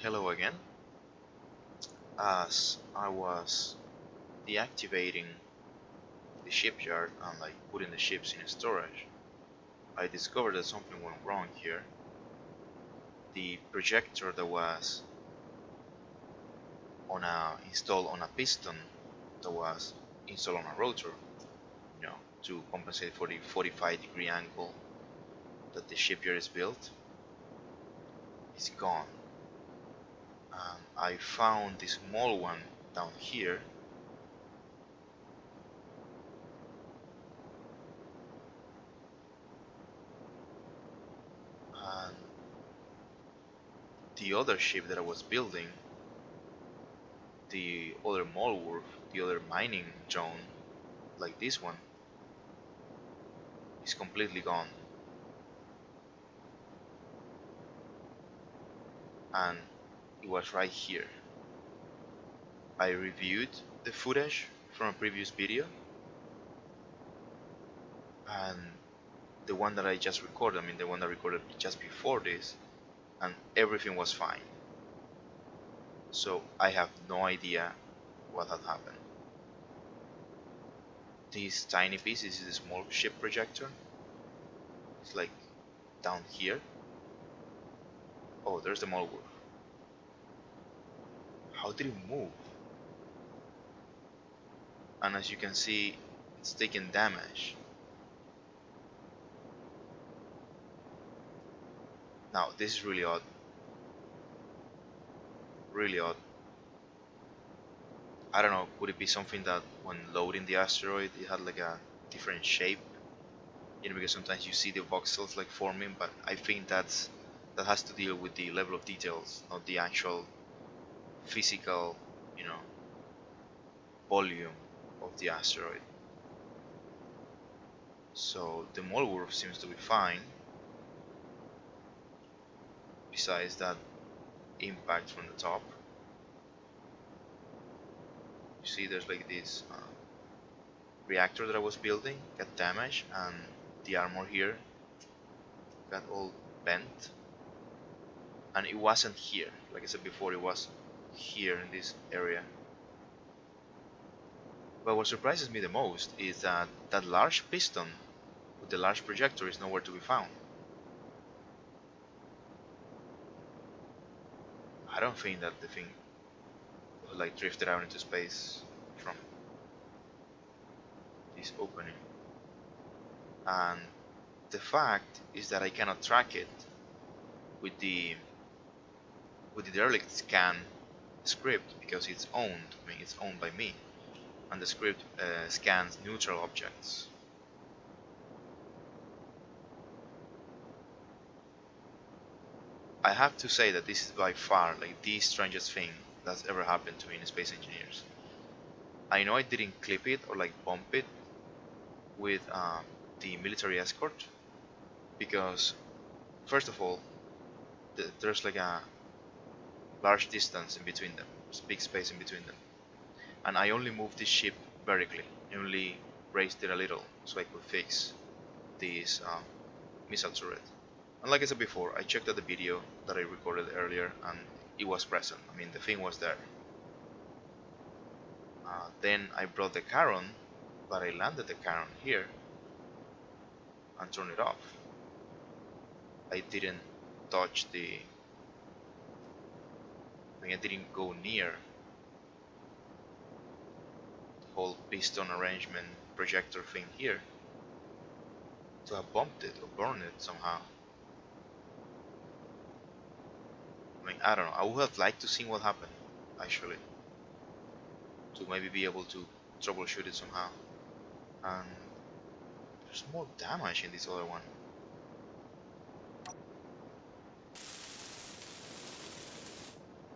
Hello again. As I was deactivating the shipyard and putting the ships in storage, I discovered that something went wrong here. The projector that was installed on a piston that was installed on a rotor, to compensate for the 45-degree angle that the shipyard is built, is gone. And I found this small one down here. And the other ship that I was building, the other Molwurf, the other mining zone, like this one, is completely gone. And it was right here. I reviewed the footage from a previous video, and the one that I just recorded, the one that I recorded just before this, and everything was fine. So I have no idea what had happened. This tiny piece, this is a small ship projector. It's like down here. Oh, there's the Molwurf. How did it move? And as you can see, it's taking damage. Now this is really odd. Really odd. I don't know, could it be something that when loading the asteroid it had like a different shape? Because sometimes you see the voxels like forming, but I think that has to deal with the level of details, not the actual physical, volume of the asteroid. So the Molwurf seems to be fine, besides that impact from the top. You see there's like this reactor that I was building got damaged, and the armor here got all bent, and it wasn't here. Like I said before, it was here in this area. But what surprises me the most is that that large piston with the large projector is nowhere to be found. I don't think that the thing was like drifted out into space from this opening. And the fact is that I cannot track it with the derelict scan script because it's owned. It's owned by me, and the script scans neutral objects. I have to say that this is by far like the strangest thing that's ever happened to me in Space Engineers. I know I didn't clip it or like bump it with the military escort because, first of all, there's like a large distance in between them, big space in between them, and I only moved this ship vertically. I only raised it a little so I could fix this missile turret. And like I said before, I checked out the video that I recorded earlier and it was present. The thing was there. Then I brought the Charon, but I landed the Charon here and turned it off. I didn't touch I didn't go near the whole piston arrangement projector thing here to have bumped it or burned it somehow. I don't know. I would have liked to see what happened, actually, to maybe be able to troubleshoot it somehow. And there's more damage in this other one.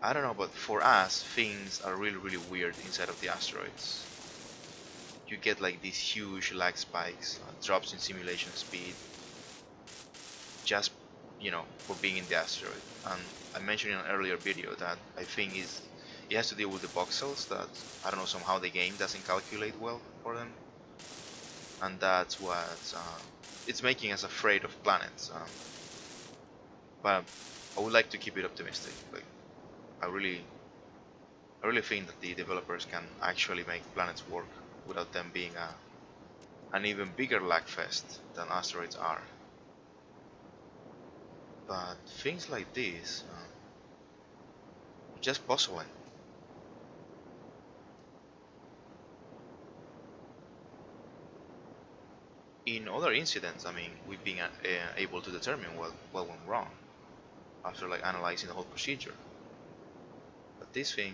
I don't know, but for us, things are really weird inside of the asteroids. You get like these huge lag spikes, drops in simulation speed, just for being in the asteroid. And I mentioned in an earlier video that I think it has to deal with the voxels that I don't know, somehow the game doesn't calculate well for them, and that's what it's making us afraid of planets. But I would like to keep it optimistic. Like, I really I really think that the developers can actually make planets work without them being an even bigger lag fest than asteroids are. But things like this just puzzling. In other incidents, I mean, we've been able to determine what went wrong after like analyzing the whole procedure. But this thing,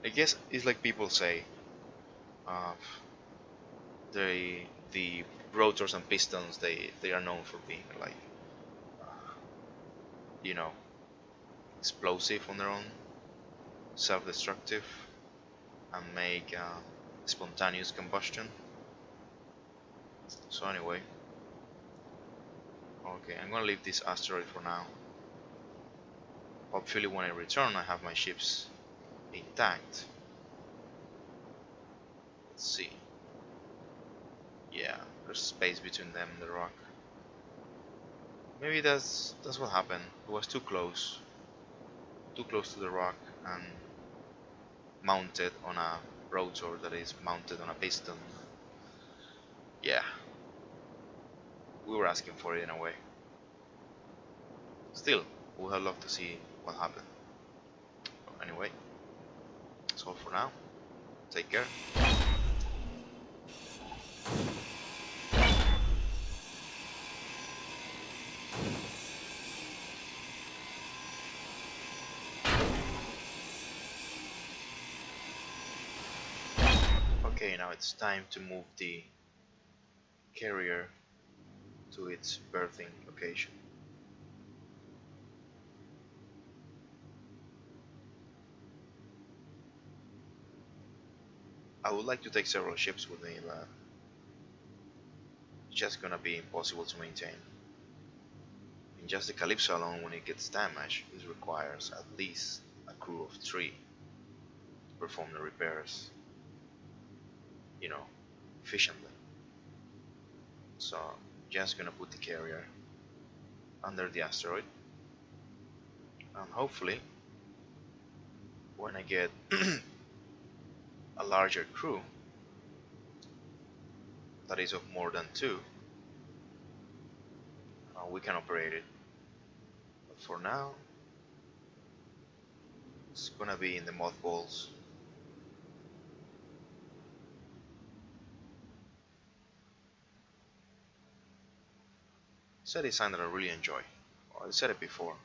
I guess, is like people say, uh, the rotors and pistons they are known for being like, uh, you know, explosive on their own, self-destructive, and make spontaneous combustion. So anyway, okay, I'm gonna leave this asteroid for now. Hopefully when I return I have my ships intact. Let's see. Yeah, there's space between them and the rock. Maybe that's what happened. It was too close to the rock and mounted on a rotor that is mounted on a piston. Yeah, we were asking for it in a way. Still, we would have loved to see what happened. But anyway, that's all for now. Take care. Okay, now it's time to move the carrier to its berthing location. I would like to take several ships with me, but it's just gonna be impossible to maintain. In just the Calypso alone, when it gets damaged, it requires at least a crew of 3 to perform the repairs, you know, efficiently. So, just gonna put the carrier under the asteroid, and hopefully, when I get a larger crew that is of more than 2, we can operate it. But for now, it's gonna be in the mothballs. It's a design that I really enjoy. I said it before.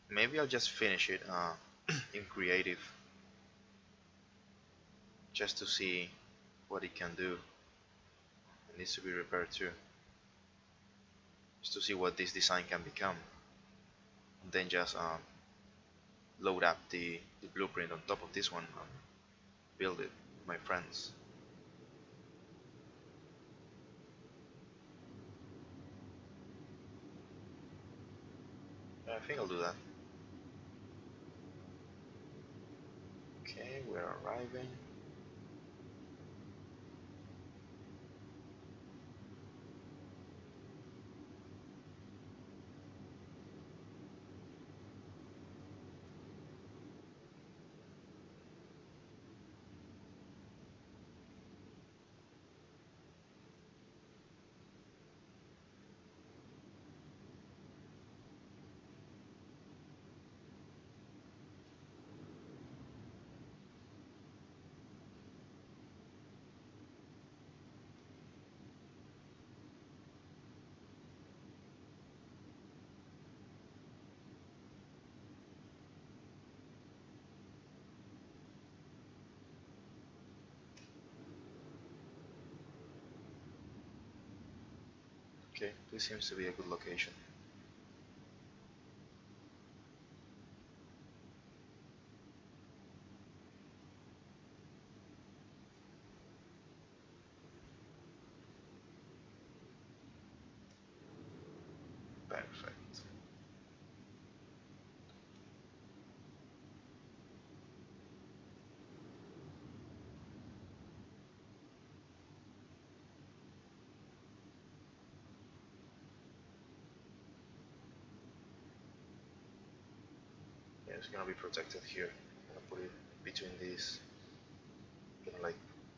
Maybe I'll just finish it in creative, just to see what it can do. It needs to be repaired too, just to see what this design can become. And then just load up the blueprint on top of this one and build it with my friends. Yeah, I think I'll do that. Okay, we're arriving. Okay, this seems to be a good location. Perfect. it's gonna be protected here. I'm gonna put it between these kind of like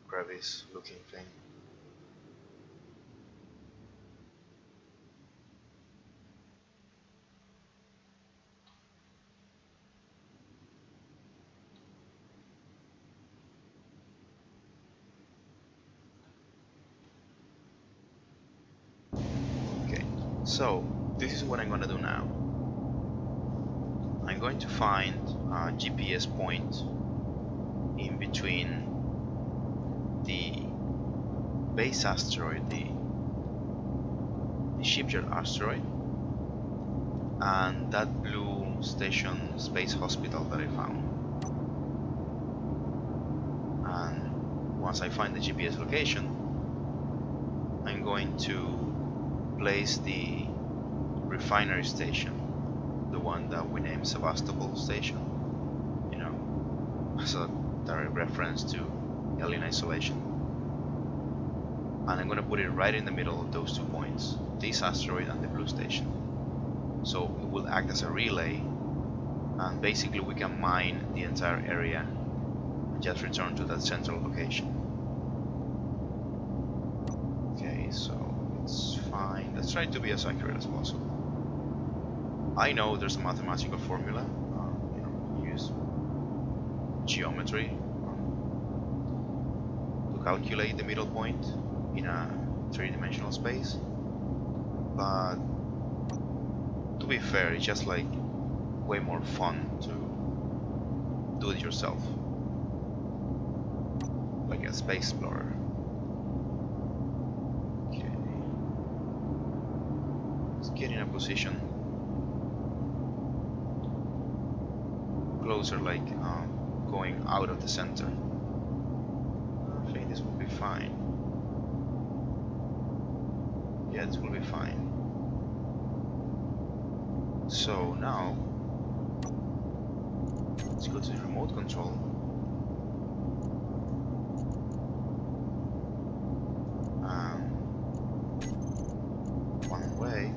crevice looking thing. Okay, so this is what I'm gonna do now. I'm going to find a GPS point in between the base asteroid, the shipyard asteroid, and that blue station space hospital that I found. And once I find the GPS location, I'm going to place the refinery station, the one that we named Sevastopol Station, you know, as a direct reference to alien isolation. And I'm going to put it right in the middle of those 2 points, this asteroid and the blue station. So it will act as a relay, and basically we can mine the entire area and just return to that central location. Okay, so it's fine. Let's try to be as accurate as possible. I know there's a mathematical formula, use geometry to calculate the middle point in a three-dimensional space, but to be fair, it's just like way more fun to do it yourself, like a space explorer. Okay, let's get in a position closer, like going out of the center. I think this will be fine. Yeah, this will be fine. So now let's go to the remote control. One way.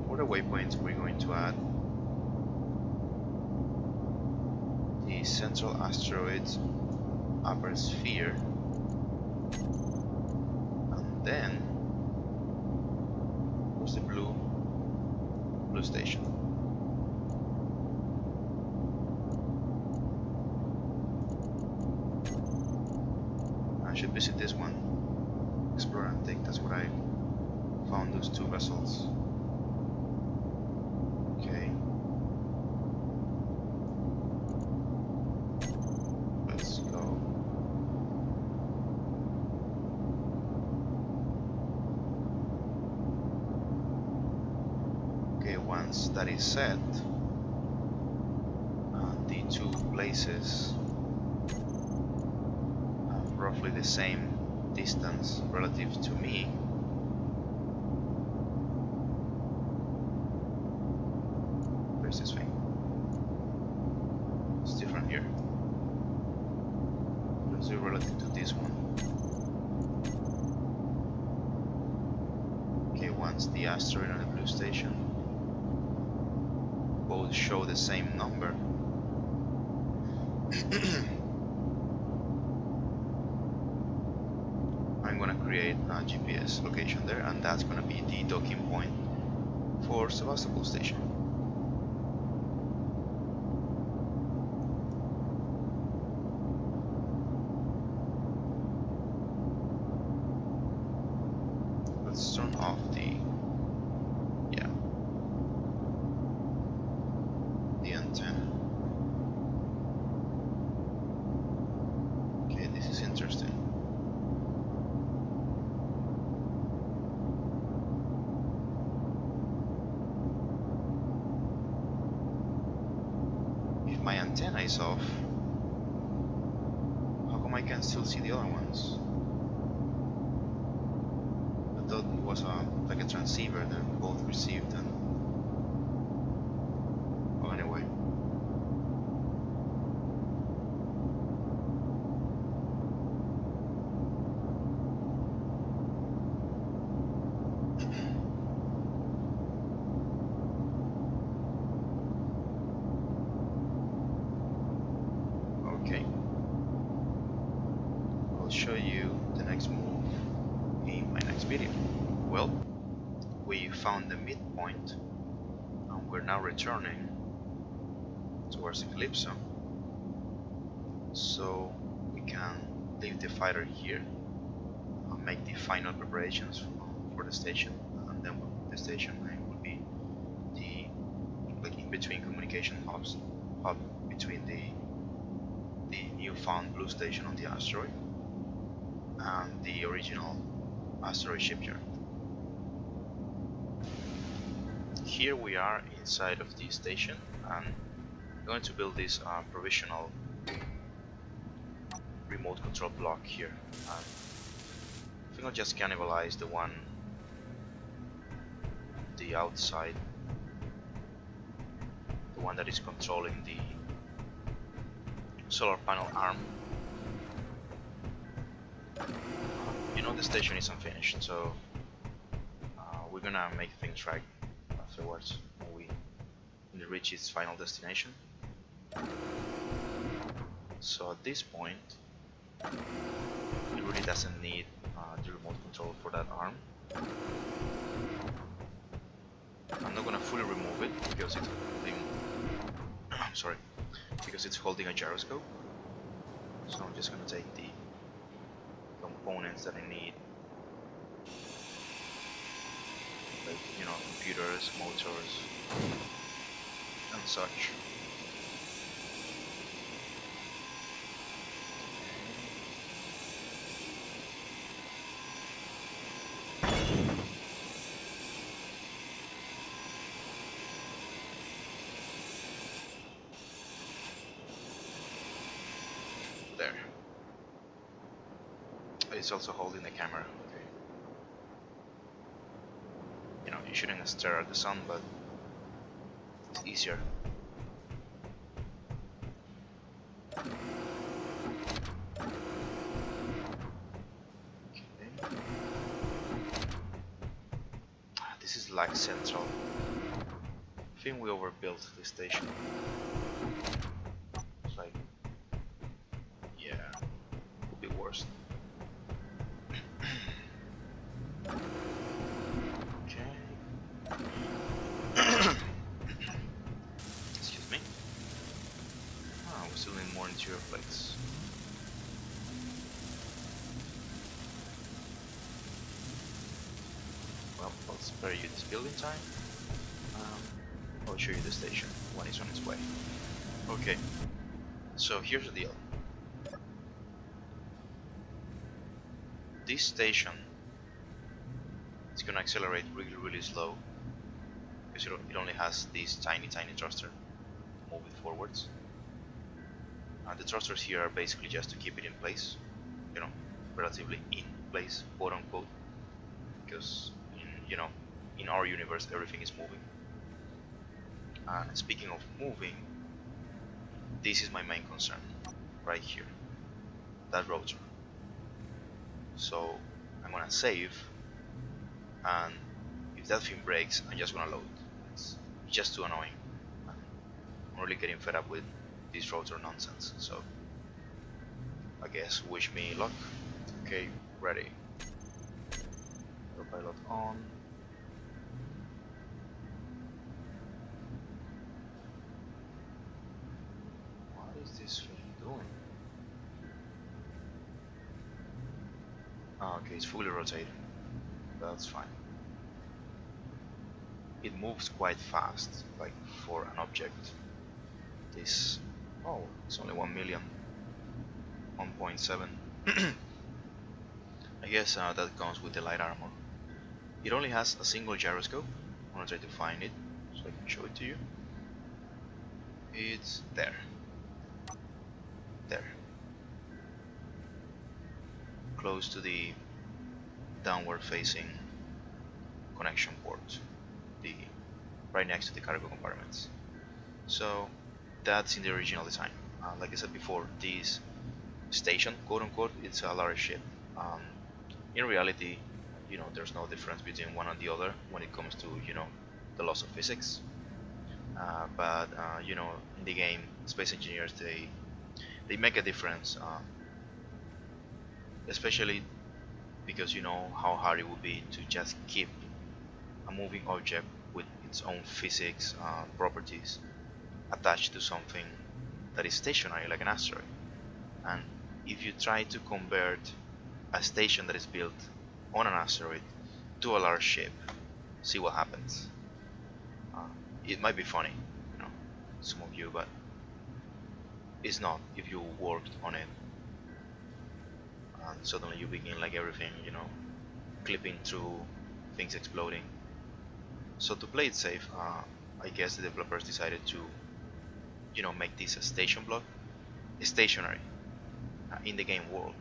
For the waypoints, we're going to add the central asteroid's upper sphere, and then where's the blue station? I should visit this one, explore and take. That's what I found, those 2 vessels. Okay, let's go. Okay, once that is set, the 2 places have roughly the same distance relative to me. Where's this thing? It's different here. Let's do relative to this one. Okay, once the asteroid and the blue station both show the same number, I'm gonna create a GPS location there, and that's gonna be the docking point for Sevastopol Station. Let's turn off the antenna. Okay, this is interesting. If my antenna is off, how come I can still see the other ones? I thought it was like a transceiver that both received and... Well, anyway. Well, we found the midpoint and we're now returning towards Calypso, so we can leave the fighter here and make the final preparations for the station, and then the station will be the like in between communication hub between the newfound blue station on the asteroid and the original asteroid shipyard. Here we are inside of the station, and I'm going to build this provisional remote control block here. I think I'll just cannibalize the one the outside, the one that is controlling the solar panel arm. You know, the station is unfinished, so we're gonna make things right afterwards when it reaches its final destination. So at this point, it really doesn't need the remote control for that arm. I'm not gonna fully remove it because it's holding. I'm sorry, because it's holding a gyroscope. So I'm just gonna take the components that I need, like, you know, computers, motors, and such. There. It's also holding the camera. Okay. You know, you shouldn't stare at the sun, but it's easier. Okay. This is like central. I think we overbuilt this station. It's like, yeah, could be worse. Excuse me. Oh, we still need more interior plates. Well, I'll spare you this building time. I'll show you the station when it's on its way. Okay, so here's the deal. This station is gonna accelerate really slow because it only has this tiny thruster to move it forwards. The thrusters here are basically just to keep it in place, you know, relatively in place, quote unquote, because in our universe everything is moving. Speaking of moving, this is my main concern right here, that rotor. So I'm gonna save, and if that thing breaks, I'm just gonna load. It's just too annoying. I'm really getting fed up with this rotor nonsense, so I guess wish me luck. Okay, ready. Autopilot on. What is this thing doing? Oh, okay, it's fully rotating. That's fine. It moves quite fast, like for an object. This, oh, it's only 1 million, 1.7. I guess that comes with the light armor. It only has a single gyroscope. I'm gonna try to find it so I can show it to you. It's there. There. Close to the downward facing connection port. Right next to the cargo compartments. So that's in the original design. Like I said before, this station, quote unquote, it's a large ship. In reality, there's no difference between one and the other when it comes to, the laws of physics. But in the game, space engineers they make a difference, especially because you know how hard it would be to just keep a moving object with its own physics properties attached to something that is stationary like an asteroid. And if you try to convert a station that is built on an asteroid to a large ship, see what happens. Uh, it might be funny, you know, some of you, but it's not if you worked on it and suddenly you begin like everything, you know, clipping through, things exploding. So to play it safe, I guess the developers decided to, you know, make this a station block, stationary in the game world.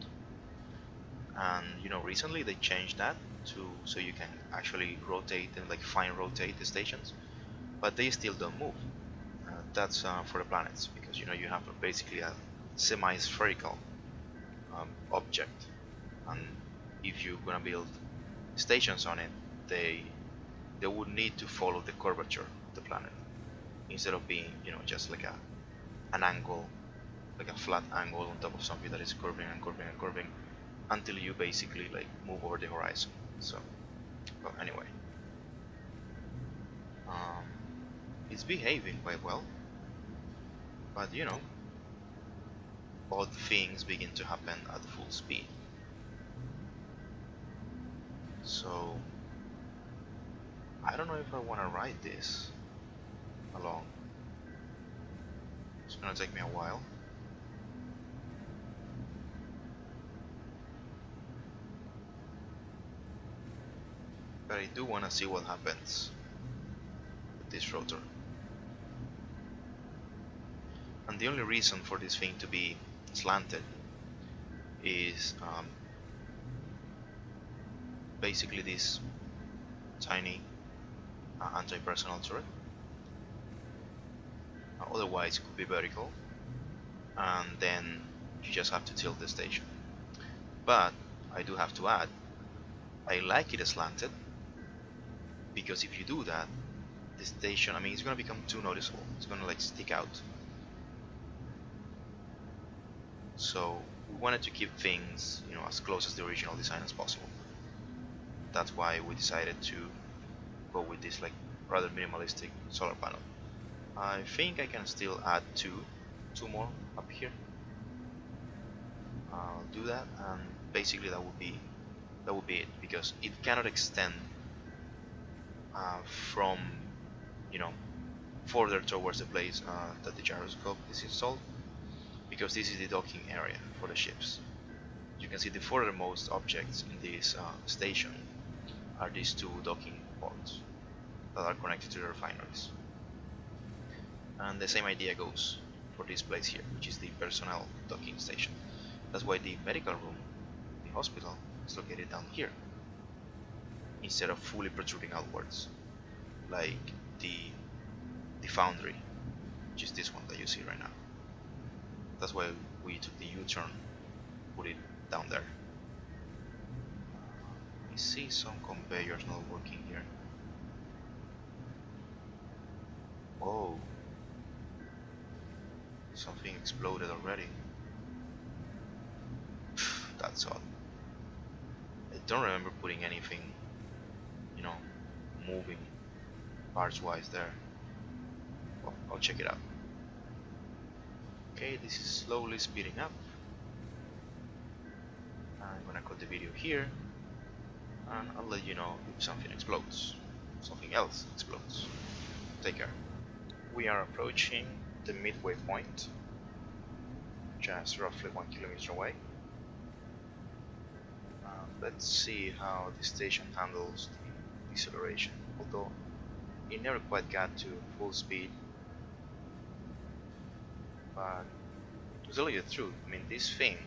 And you know, recently they changed that to so you can actually rotate and like fine rotate the stations, but they still don't move. That's for the planets because you know you have basically a semi-spherical object, and if you're gonna build stations on it, they they would need to follow the curvature of the planet instead of being, you know, just like an angle, like a flat angle on top of something that is curving and curving and curving until you basically like move over the horizon. So, well, anyway, um, it's behaving quite well, but you know, odd things begin to happen at full speed. So, I don't know if I want to ride this along. It's gonna take me a while. But I do want to see what happens with this rotor. And the only reason for this thing to be slanted is basically this tiny anti-personnel turret. Otherwise it could be vertical and then you just have to tilt the station. But I do have to add, I like it slanted because if you do that, the station, I mean, it's gonna become too noticeable. It's gonna like stick out. So we wanted to keep things, you know, as close as the original design as possible. That's why we decided to go with this like rather minimalistic solar panel. I think I can still add two more up here. I'll do that, and basically that would be it because it cannot extend from, you know, further towards the place that the gyroscope is installed, because this is the docking area for the ships. You can see the furthermost objects in this station are these two docking ports that are connected to the refineries. And the same idea goes for this place here, which is the personnel docking station. That's why the medical room, the hospital, is located down here instead of fully protruding outwards like the foundry, which is this one that you see right now. That's why we took the U-turn, put it down there. I see some conveyors not working here. Whoa, something exploded already. That's odd. I don't remember putting anything, you know, moving parts wise there. Well, I'll check it out. Okay, this is slowly speeding up. I'm gonna cut the video here and I'll let you know if something explodes. Something else explodes. Take care. We are approaching the midway point, just roughly 1 kilometer away. Let's see how the station handles the deceleration, although it never quite got to full speed. But to tell you the truth, I mean, this thing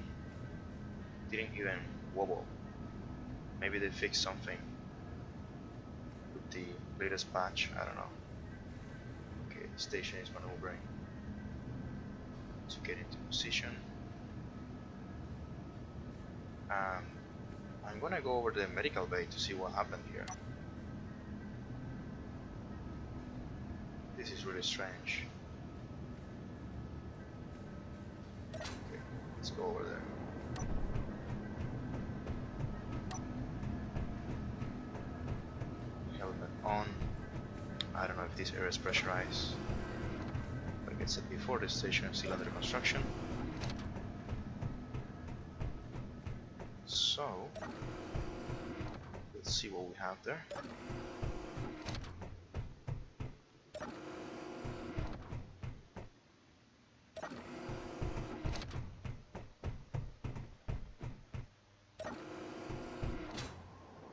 didn't even wobble. Maybe they fixed something with the latest patch, I don't know. Okay, the station is maneuvering to get into position. I'm gonna go over the medical bay to see what happened here. This is really strange. Okay, let's go over there. I don't know if this area is pressurized. Like I said before, the station is still under construction. So, let's see what we have there.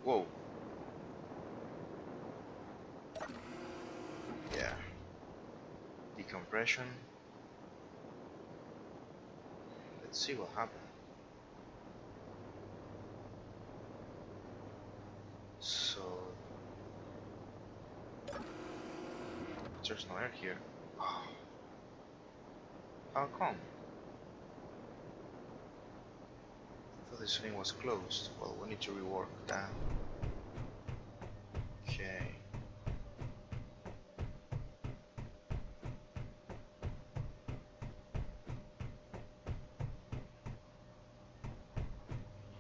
Whoa. Yeah. Decompression. Let's see what happened. So, there's no air here. How come? I thought this thing was closed. Well, we need to rework that. Okay.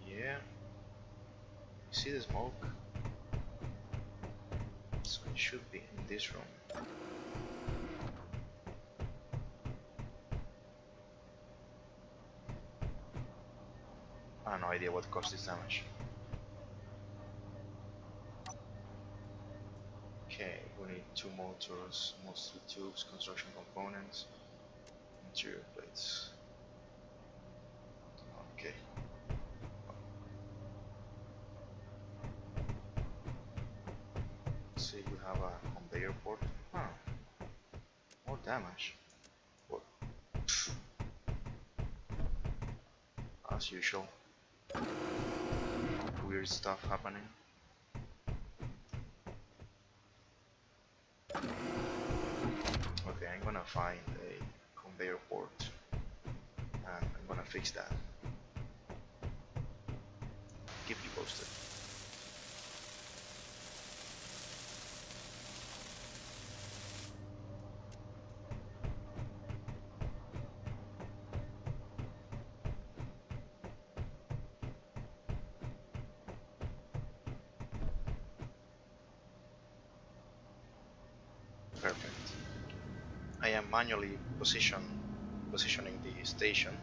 Yeah. You see the smoke? So it should be in this room. I have no idea what caused this damage. Okay, we need 2 motors, mostly tubes, construction components, interior plates. Okay. Let's see, we have a conveyor port. Huh. More damage. What? As usual. Weird stuff happening. Okay, I'm gonna find a conveyor port and I'm gonna fix that. Keep you posted. Perfect. I am manually positioning the station.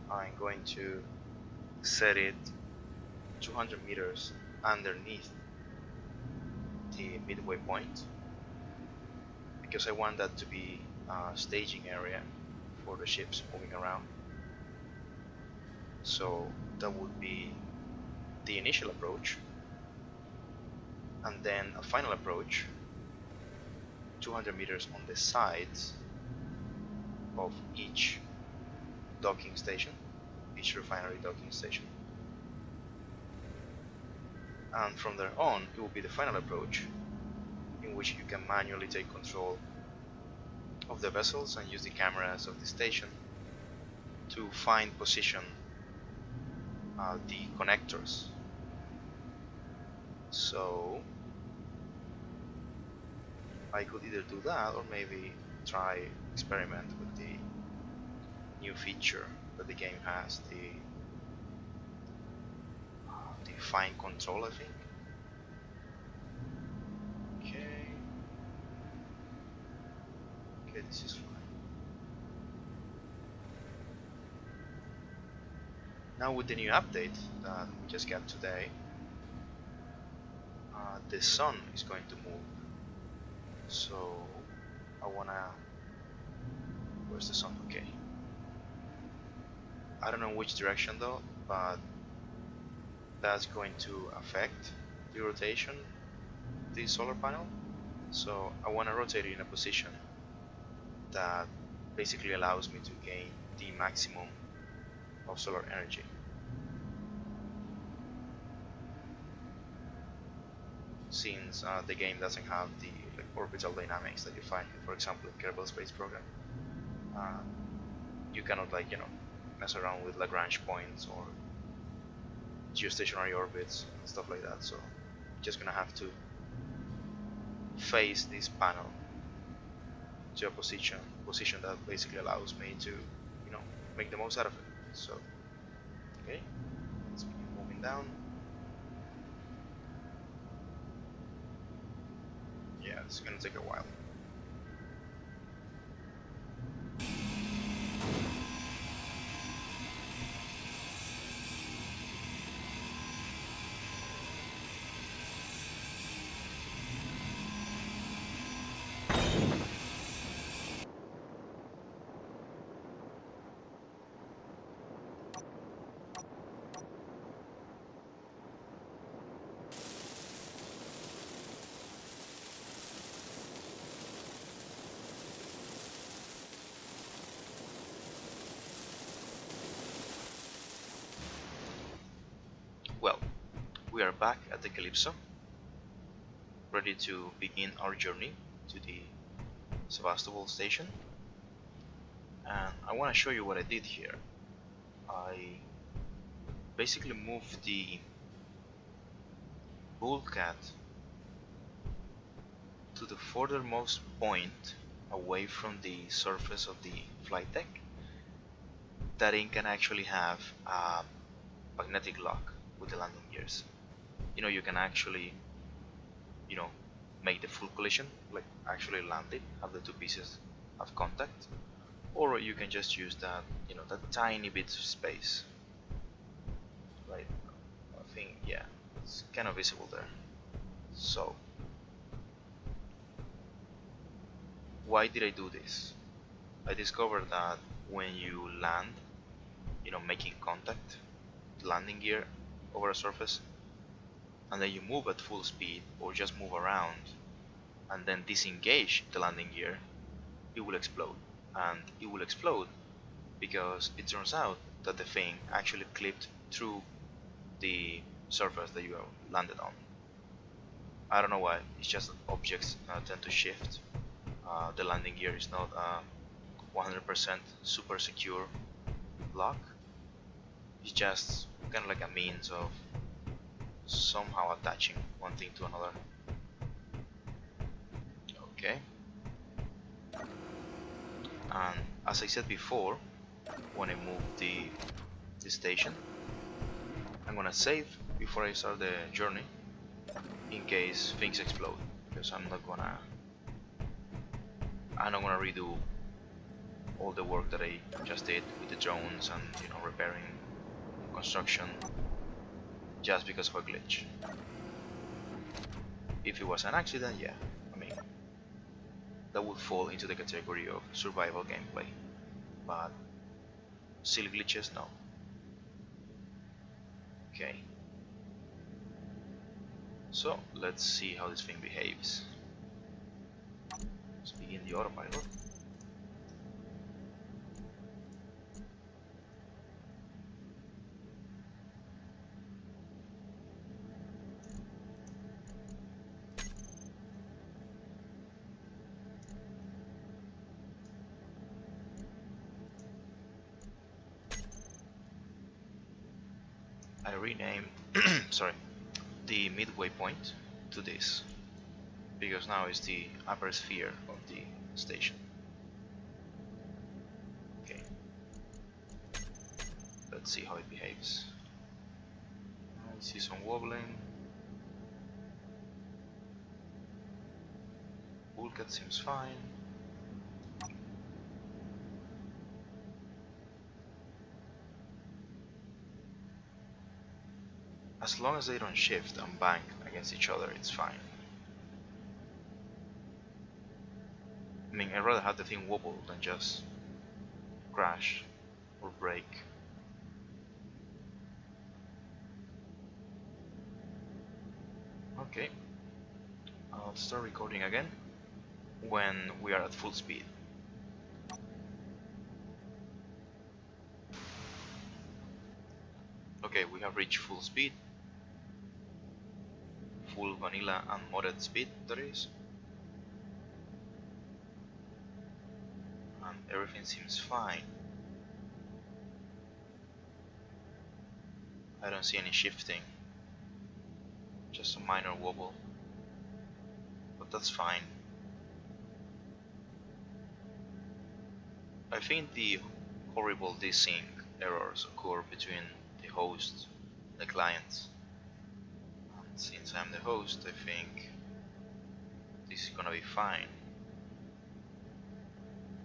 I'm going to set it 200 meters underneath the midway point because I want that to be a staging area for the ships moving around. So that would be the initial approach, and then a final approach 200 meters on the sides of each docking station, each refinery docking station. And from there on, it will be the final approach in which you can manually take control of the vessels and use the cameras of the station to find position the connectors. So I could either do that or maybe try experiment with the new feature that the game has, the fine control, I think. Okay, this is fine. Now with the new update that we just got today, the sun is going to move. So I wanna. Where's the sun? Okay. I don't know which direction though, but that's going to affect the rotation of the solar panel. So I want to rotate it in a position that basically allows me to gain the maximum of solar energy. Since the game doesn't have the orbital dynamics that you find, for example, in Kerbal Space Program, you cannot mess around with Lagrange points or geostationary orbits and stuff like that. So I'm just gonna have to phase this panel to a position that basically allows me to make the most out of it. So okay, let's begin moving down. Yeah, yeah, it's gonna take a while. Well, we are back at the Calypso, ready to begin our journey to the Sebastopol station. And I want to show you what I did here. I basically moved the bulkhead to the furthermost point away from the surface of the flight deck. That it can actually have a magnetic lock with the landing gears. You can actually, you know, make the full collision, like actually land it, have the two pieces have contact, or you can just use that, that tiny bit of space, right? I think, yeah, it's kind of visible there. So, why did I do this? I discovered that when you land, making contact, landing gear over a surface, and then you move at full speed or just move around and then disengage the landing gear, it will explode. And it will explode because it turns out that the thing actually clipped through the surface that you landed on. I don't know why, it's just that objects tend to shift. The landing gear is not a 100% super secure lock. It's just kind of like a means of somehow attaching one thing to another. Okay. And as I said before, when I move the station, I'm gonna save before I start the journey in case things explode, because I'm not gonna redo all the work that I just did with the drones and repairing construction just because of a glitch. If it was an accident, yeah, I mean, that would fall into the category of survival gameplay, but silly glitches, no. Okay, so let's see how this thing behaves. Let's begin the autopilot. I renamed sorry, the midway point to this because now it's the upper sphere of the station. Okay, let's see how it behaves. I see some wobbling. Bulkhead seems fine. As long as they don't shift and bang against each other, it's fine. I mean, I'd rather have the thing wobble than just crash or break. Okay, I'll start recording again when we are at full speed. Okay, we have reached full speed. Full vanilla and modded speed, that is. And everything seems fine. I don't see any shifting. Just a minor wobble. But that's fine. I think the horrible desync errors occur between the host and the client. And since I'm the host, I think this is gonna be fine.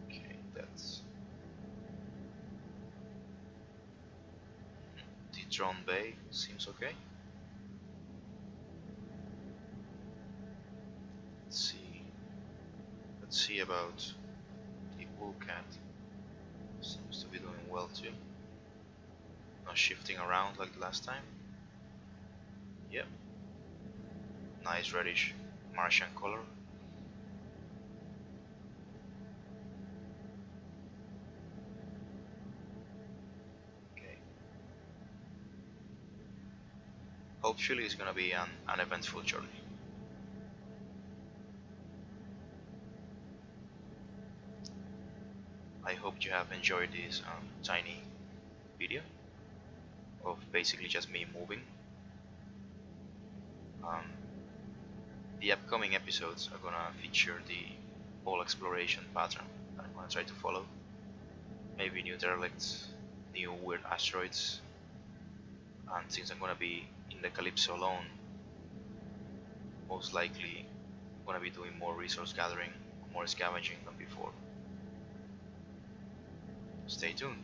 Okay, that's the drone bay seems okay. Let's see. Let's see about the Woolcat. Seems to be doing well too. Not shifting around like the last time. Yep. Nice reddish Martian color. Okay. Hopefully it's gonna be an uneventful journey. I hope you have enjoyed this tiny video of basically just me moving. Um, the upcoming episodes are gonna feature the whole exploration pattern that I'm gonna try to follow. Maybe new derelicts, new weird asteroids, and since I'm gonna be in the Calypso alone, most likely I'm gonna be doing more resource gathering, more scavenging than before. Stay tuned.